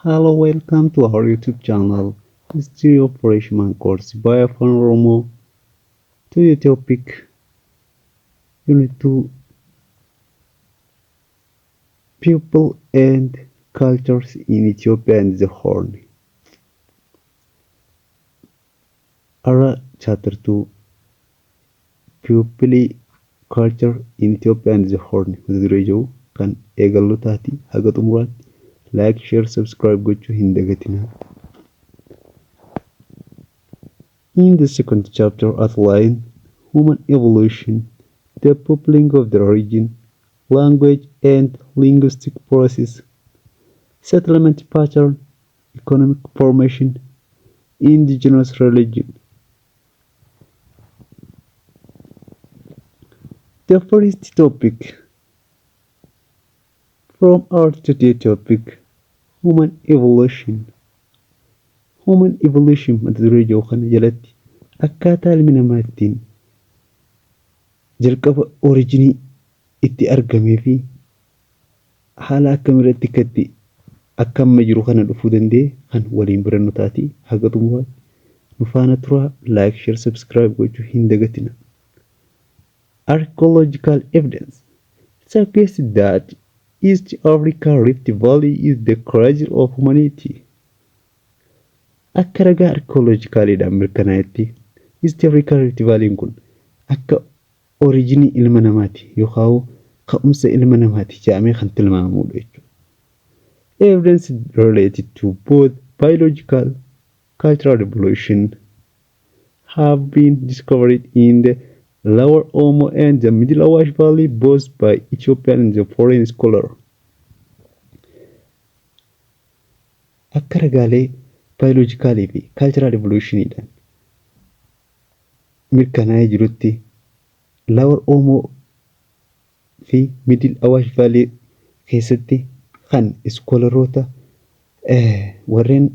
Hello, welcome to our YouTube channel, History of Freshman course by Afan Romo. To the topic, Unit 2, People and Cultures in Ethiopia and the Horn. Ara Chapter 2, People, Culture in Ethiopia and the Horn. Mata-duree kan eegallu taati haga xumuraatti like, share, subscribe gochuu hin dagatinaa. In the second chapter outline human evolution, developing of the region, language and linguistic process, settlement pattern, economic formation, indigenous religion. The first topic from our today topic, human evolution. Human evolution mata-duree jiru kana jalatti akkaataa ilmi namaa ittiin jalqaba oriijinii itti argamee fi haala akkamiirratti akka amma jiru kana dhufuu danda'e kan waliin barannu taati haga xumuraatti nu faana turaa like, share, subscribe gochuu hin dagatina. Archaeological evidence suggests that East Africa Rift Valley is the cradle of humanity. Akka ragaa archaeologicaaliidhaan mirkanaa'etti East Africa Rift Valley kun akka oriijinii ilma namaati yookaan ka'umsa ilma namaati jedhamee kan tilmaamamudha jechuudha. Evidence related to both biological cultural evolution have been discovered in the Lower Omo and the Middle Awash Valley both by Ethiopian and the foreign scholar. Akka ragaalee biologicaalii fi cultural evolutioniidhaan mirkanaa'ee jirutti Lower Omo fi Middle Awash Valley keessatti kan iskoolaroota warreen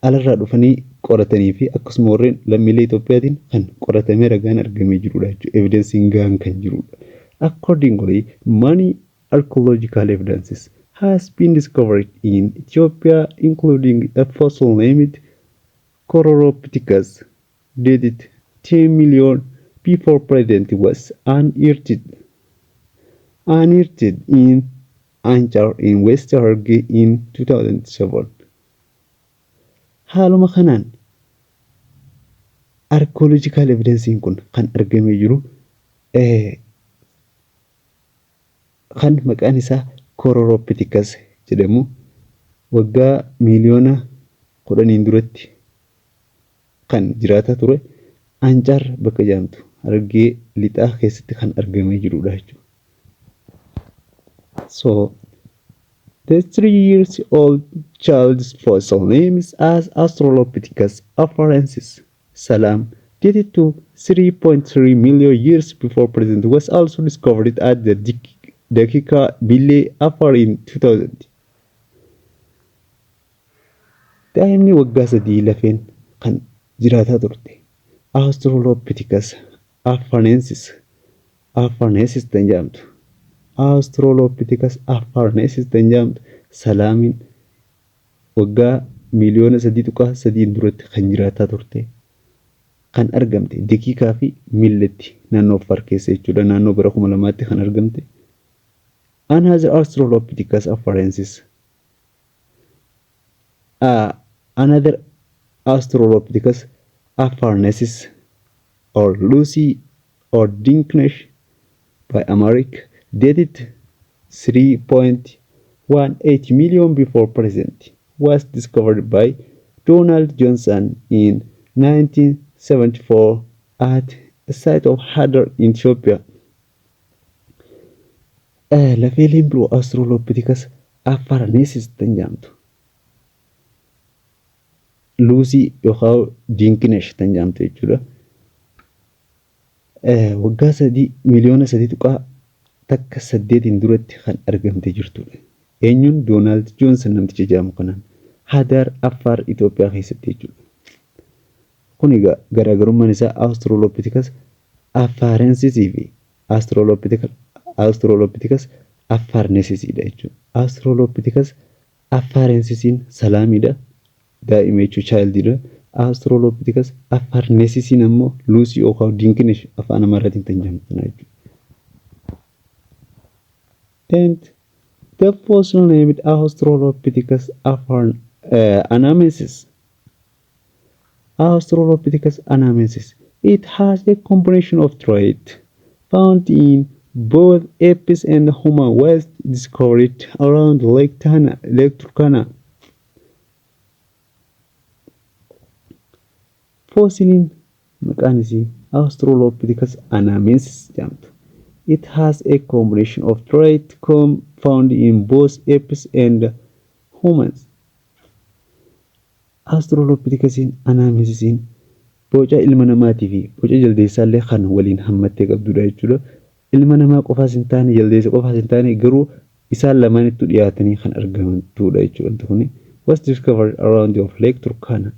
alarraa dhufanii qoratanii fi akkasuma warreen lammiilee Itoophiyaatiin kan qoratamee ragaan argamee jirudha jechuudha. Evidensiin gahaan kan jirudha. Accordingly, many archaeological evidences has been discovered in Ethiopia, including a fossil named Kororopithecus, dated 10 million before present was unearthed in Anchar in West Hararge in 2007. Haaluma kanaan archaeological evidensiin kun kan argamee jiru kan maqaan isaa Kororopithecus jedhamu waggaa miliyoona 10 duratti kan jiraataa ture Anchar bakka jedhamtu Harargee lixaa keessatti kan argamee jirudha jechuudha. So the 3 years old child's fossil name is as Australopithecus afarensis Salam, dated to 3.3 million years before present, was also discovered at the Dakika Bille Afar in 2000. Daa'imni waggaa 3 lafeen kan jiraataa turte Australopithecus afarensis tan jedhamtu. Australopithecus afarensis tan jedhamtu Salaamin waggaa miliyoona 3.3 duratti kan jiraataa turte. Kan argamte Dakiikaa fi Milletti naannoo Affaar keessa jechuudha. Naannoo bara 2000tti kan argamte. Another Australopithecus afarensis another Australopithecus afarensis or Lucy or Dinklage by Amharic, dated 3.18 million before present, was discovered by Donald Johnson in 1974 at the site of Hadar in Ethiopia. Lafeeleen biroo Australopithecus afarensis tan jedhamtu Lucy yookaan Dinklage tan jedhamtu jechuudha. Waggaa 3 miliyoona 3.8 duratti kan argamte jirtudha. Eenyuun Donald Johnson namticha jedhamu kanaan Hadar Affaar Itoophiyaa keessatti jechuudha. Kun egaa garaagarummaan isaa Australopithecus afarensis fi Australopithecus afarensis jechuudha. Australopithecus Affarensisin salaamidha. Daa'ima jechuun childidha. Australopithecus affarnesisin ammoo Lucy yookaan Dinkinesh afaan Amaaraatiin kan jedhamtu jechuudha. And the fossil named Australopithecus anamensis. Australopithecus anamensis. It has a combination of traits found in both apes and human was discovered around Lake Turkana. Fossilin maqaan isii Australopithecus anamensis jedhamtu. It has a combination of traits found in both apes and humans. Australopithecus anamensis boca ilma namaatii fi boca jaldeessaa illee kan waliin hammattee qabdudha jechuudha. Ilma namaa qofaas hin taane jaldeessa qofaas hin taane garuu isaan lamaanitti dhiyaatanii kan argamanidha jechuudha. Kuni was discovered around of Lake Turkana.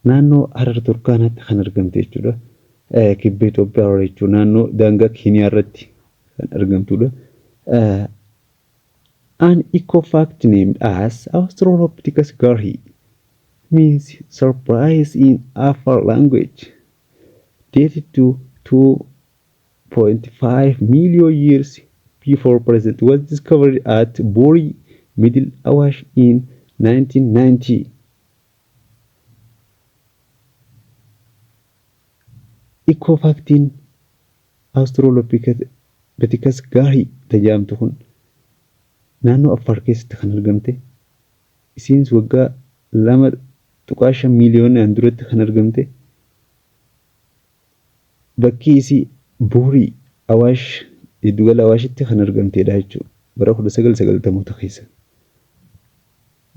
Naannoo Harar Turkaanaatti kan argamte jechuudha. Kibba Itoophiyaa jechuudha. Naannoo daangaa Keeniyaa irratti kan argamtudha. An ecofact named as Australopithecus garhi means surprise in Afar language, dated to 2.5 million years before present, was discovered at Bori, Middle Awash in 1990. Ecofactiin Australopithecus garhi jedhamtu kun naannoo Affaar keessatti kan argamte. Isiinis waggaa 2.5 miliyoonaan duratti kan argamte. Bakki isii Boorii Awaash giddugala Awaashitti kan argamtedha jechuudha. Bara 1990 keessa.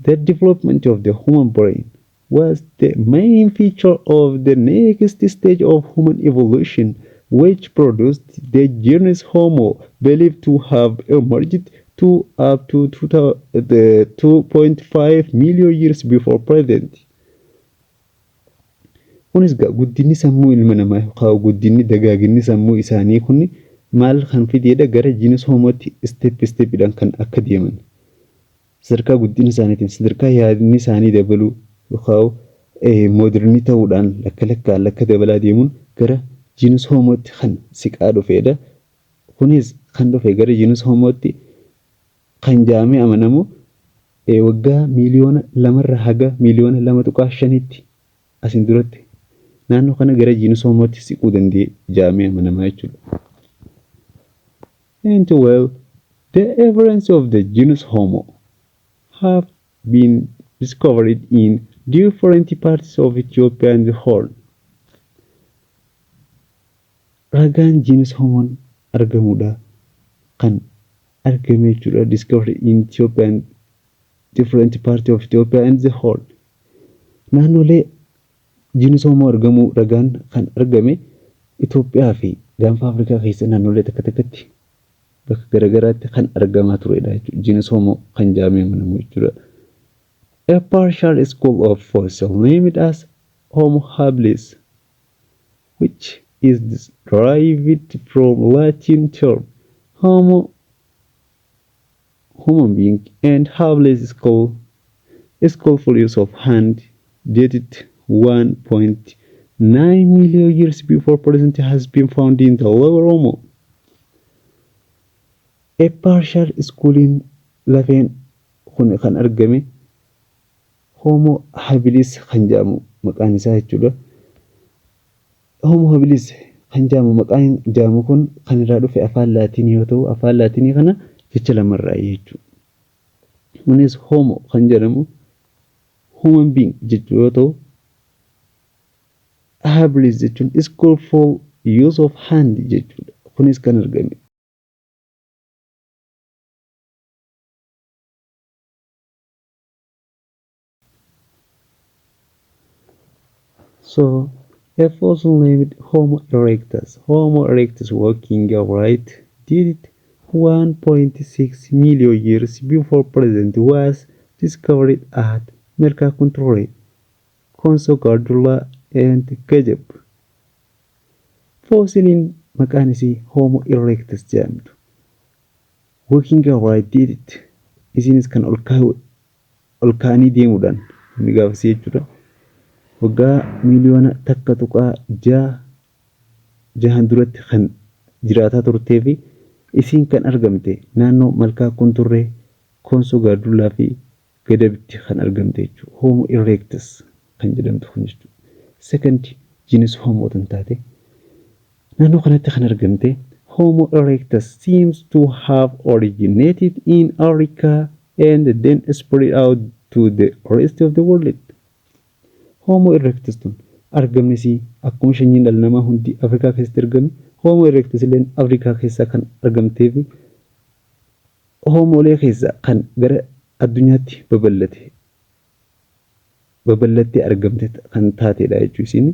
The development of the human brain was the main feature of the next stage of human evolution, which produced the genus Homo, believed to have emerged to up to 2.5 million years before present. Kunis guddinni sammuu ilma namaa yookaan guddinni dagaaginni sammuu isaanii kun maal kan fideedha gara genus Homotti step kan akka deeman. Sadarkaa guddina isaaniitiin sadarkaa yaadni isaanii dabaluu yookaan moderni ta'uudhaan lakka dabalaa deemuun gara genus Homotti kan siqaa dhufeedha. Kunis kan dhufe gara genus Homotti kan jaamee amanamu waggaa miliyoona 2 haga miliyoona 2.5tti asin duratti naannoo kana gara genus Homotti siquu danda'e jaamee amanamaa jechuudha. And well, the evidence of the genus Homo have been discovered in different parts of Ethiopia and the Horn. Ragaan genus Homoon argamudha kan argame jechuudha. Discovered in Ethiopia and different parts of Ethiopia and the Horn. Naannolee genus Homo argamu ragaan kan argame Itoophiyaa fi gaanfa Afrikaa keessa naannolee takkatti bakka garagaraatti kan argamaa turedha jechuudha. Genus Homo kan jaamee amanamu jechuudha. A partial school of fossil named as Homo habilis, which is derived from Latin term Homo, human being, and habilis skillful use of hand, dated 1.9 million years before present, has been found in the lower Homo. A partial schooling lafeen kun kan argame Homo habilis kan jedhamu maqaan isaa jechuudha. Homo habilis kan jedhamu maqaan jedhamu kun kan irraa dhufe afaan Laatinii yoo ta'u afaan Laatinii kana jecha lamarraa jechuudha. Kunis Homo kan jedhamu human being jechuu yoo ta'u habilis jechuun skillful use of hand jechuudha. Kunis kan argame. So, a fossil named Homo erectus. Homo erectus walking upright dated 1.6 million years before present was discovered at Mercacontrole, Conso Gardula, and Kajab. Fossilin maqaan isii Homo erectus jedhamtu. Walking upright dated isinis kan ol kaa'u ol kaanii deemuudhaan inni gaafasii jechuudha. Waggaa miliyoona takka tuqaa jahan duratti kan jiraataa turtee fi isiin kan argamte naannoo malkaa Kunturree, Koonsoo Gaardullaa fi Gadabitti kan argamte jechuudha. Homo erectus kan jedhamtu kun jechuudha. Second genus Homo tan taate naannoo kanatti kan argamte. Homo erectus seems to have originated in Africa and then spread out to the rest of the world. Homo erectus tun argamni isii akkuma sanyiin dhala namaa hundi Afrikaa keessatti argame. Homo erectus illeen Afrikaa keessaa kan argamtee fi Homolee keessaa kan gara addunyaatti babal'attee argamte kan taatedha jechuudha. Isiin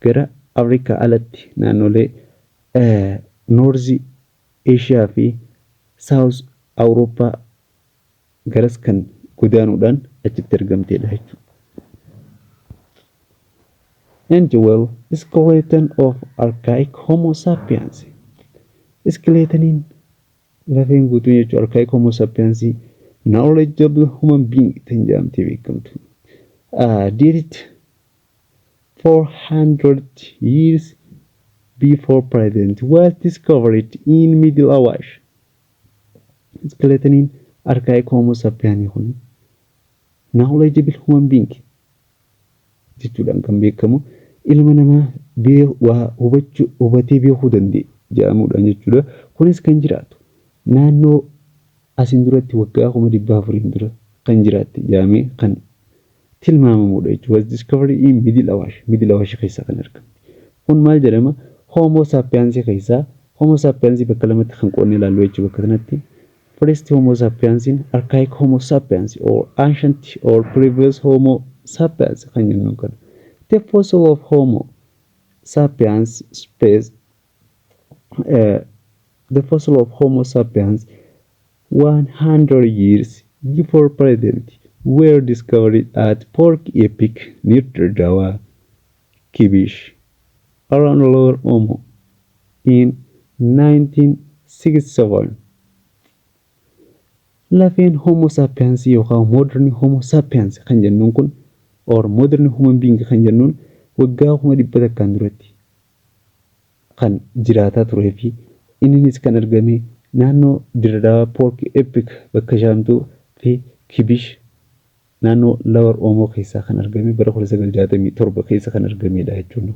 gara Afrikaa alatti naannolee North Asia fi South Awurooppaa garas kan godaanuudhaan achitti argamtedha jechuudha. And well, skeleton of archaic Homo sapiens. Skeletoniin lafeen guutuun jechuudha archaic Homo sapiens knowledgeable human being tan jedhamtee beekamtu. Dated 400 years before present was discovered in Middle Awash. Skeletoniin archaic Homo sapiens kun knowledgeable human being jechuudhaan kan beekamu ilma namaa hubatee beekuu danda'e jedhamuudhaan jechuudha. Kunis kan jiraatu naannoo asiin duratti waggaa 400 dura kan jiraatte jedhamee kan tilmaamamudha jechuudha. Was discovered in Middle Awash. Middle Awash keessaa kan argamu. Kun maal jedhama? Homo sapiens keessaa Homo sapiens bakka lamatti kan qoonnee ilaallu jechuudha bakka kanatti. First Homo sapiens archaic Homo sapiens or ancient or previous Homo sapiens kan jennu kana. The fossil of Homo sapiens the fossil of Homo sapiens 100 years before present were discovered at Pork Epic near Dawa, Kibish, around Lower Omo in 1967. Lafeen Homo sapiens yookaan modern Homo sapiens kan jennuun kun or modern human being kan jennuun waggaa 100 duratti kan jiraataa turee fi innis kan argame naannoo Diradawa Pork Epic bakka Shaamtuu fi Kibish naannoo Lower Omo keessaa kan argame bara 1967 keessa kan argamedha jechuudha.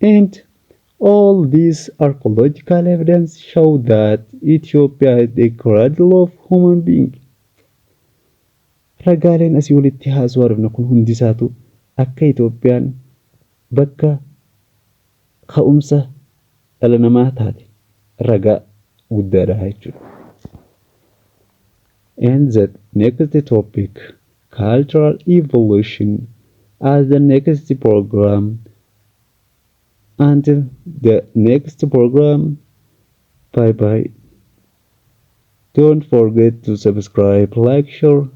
And all these archaeological evidence show that Ethiopia is a cradle of human being. Ragaaleen asii walitti haasoo argina kun hundisaatu akka Itoophiyaan bakka ka'umsa dhala namaa taate ragaa guddaadha jechuudha. And the next topic, cultural evolution, as the next program. Until the next program, bye bye. Don't forget to subscribe, like, share.